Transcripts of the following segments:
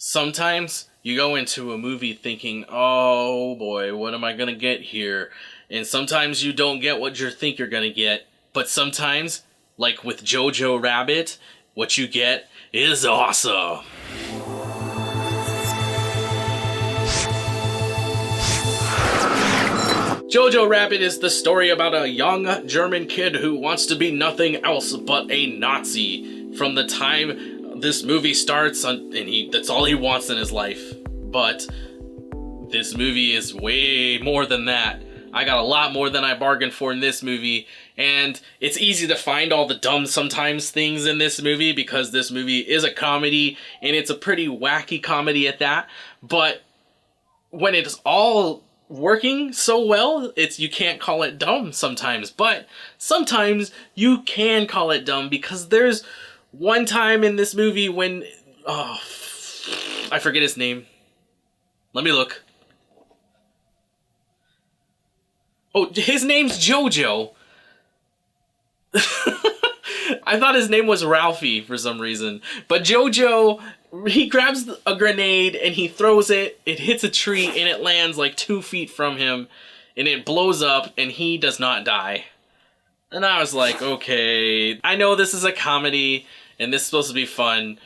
Sometimes you go into a movie thinking, oh boy, what am I gonna get here? And sometimes you don't get what you think you're gonna get. But sometimes, like with Jojo Rabbit, what you get is awesome. Jojo Rabbit is the story about a young German kid who wants to be nothing else but a Nazi. From the time this movie starts, and that's all he wants in his life. But this movie is way more than that. I got a lot more than I bargained for in this movie, and it's easy to find all the dumb sometimes things in this movie because this movie is a comedy, and it's a pretty wacky comedy at that. But when it's all working so well, you can't call it dumb sometimes. But sometimes you can call it dumb because there's one time in this movie when I forget his name. Let me look. Oh, his name's Jojo. I thought his name was Ralphie for some reason. But Jojo, he grabs a grenade and he throws it. It hits a tree and it lands like 2 feet from him. And it blows up and he does not die. And I was like, okay, I know this is a comedy and this is supposed to be fun,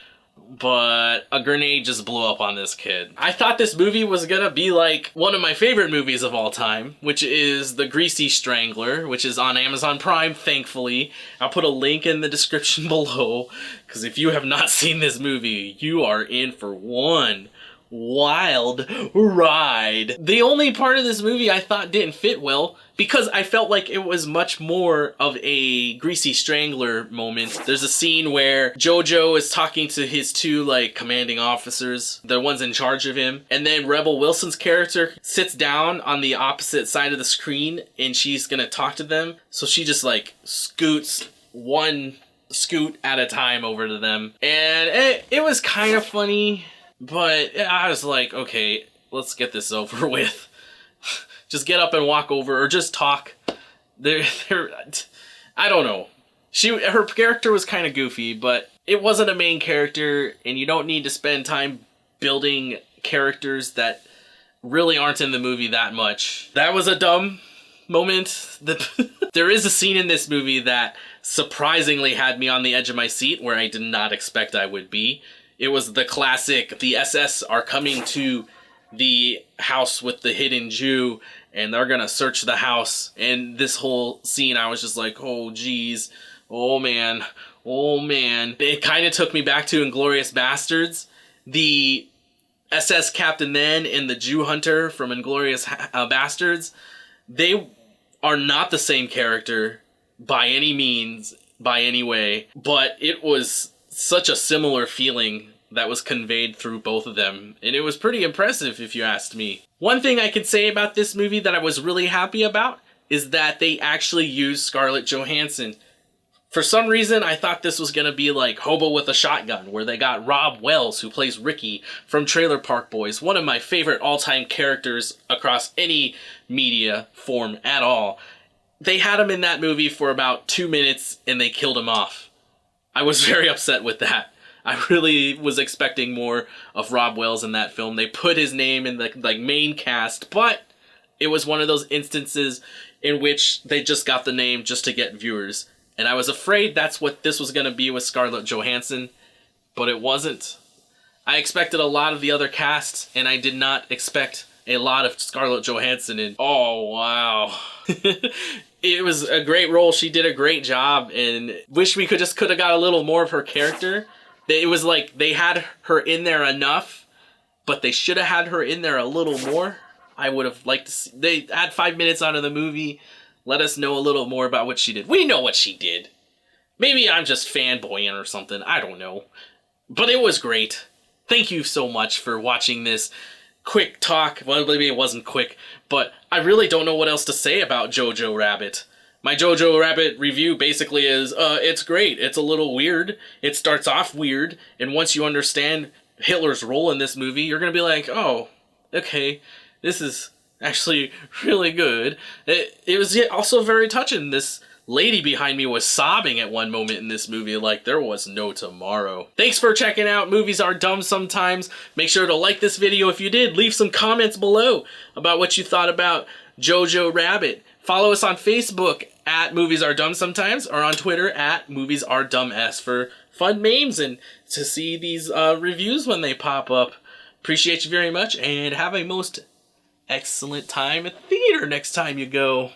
but a grenade just blew up on this kid. I thought this movie was gonna be like one of my favorite movies of all time, which is The Greasy Strangler, which is on Amazon Prime, thankfully. I'll put a link in the description below, because if you have not seen this movie, you are in for one wild ride. The only part of this movie I thought didn't fit well, because I felt like it was much more of a Greasy Strangler moment. There's a scene where Jojo is talking to his two commanding officers, the ones in charge of him, and then Rebel Wilson's character sits down on the opposite side of the screen and she's gonna talk to them, so she just scoots one scoot at a time over to them, and it was kind of funny. But I was like, okay, let's get this over with. Just get up and walk over, or just talk. I don't know. Her character was kind of goofy, but it wasn't a main character, and you don't need to spend time building characters that really aren't in the movie that much. That was a dumb moment. There is a scene in this movie that surprisingly had me on the edge of my seat, where I did not expect I would be. It was the classic, the SS are coming to the house with the hidden Jew, and they're gonna search the house. And this whole scene, I was just like, oh geez, oh man, oh man. It kind of took me back to Inglourious Bastards. The SS captain then and the Jew hunter from Inglourious Bastards, they are not the same character by any means, by any way, but it was such a similar feeling that was conveyed through both of them, and it was pretty impressive if you asked me. One thing I could say about this movie that I was really happy about is that they actually used Scarlett Johansson. For some reason, I thought this was gonna be like Hobo with a Shotgun, where they got Rob Wells, who plays Ricky from Trailer Park Boys, one of my favorite all-time characters across any media form at all. They had him in that movie for about 2 minutes and they killed him off. I was very upset with that. I really was expecting more of Rob Wells in that film. They put his name in the main cast, but it was one of those instances in which they just got the name just to get viewers. And I was afraid that's what this was going to be with Scarlett Johansson, but it wasn't. I expected a lot of the other casts, and I did not expect a lot of Scarlett Johansson in. Oh, wow. It was a great role. She did a great job, and wish we could have got a little more of her character. It was like they had her in there enough, but they should have had her in there a little more. I would have liked to see. They add 5 minutes onto the movie. Let us know a little more about what she did. We know what she did. Maybe I'm just fanboying or something. I don't know. But it was great. Thank you so much for watching this quick talk. Well, maybe it wasn't quick, but I really don't know what else to say about Jojo Rabbit. My Jojo Rabbit review basically is, it's great. It's a little weird. It starts off weird, and once you understand Hitler's role in this movie, you're gonna be like, oh, okay, this is actually really good. It was also very touching. This lady behind me was sobbing at one moment in this movie like there was no tomorrow. Thanks for checking out Movies Are Dumb Sometimes. Make sure to like this video if you did. Leave some comments below about what you thought about Jojo Rabbit. Follow us on Facebook at Movies Are Dumb Sometimes, or on Twitter at Movies Are Dumb S for fun memes and to see these reviews when they pop up. Appreciate you very much, and have a most excellent time at theater next time you go.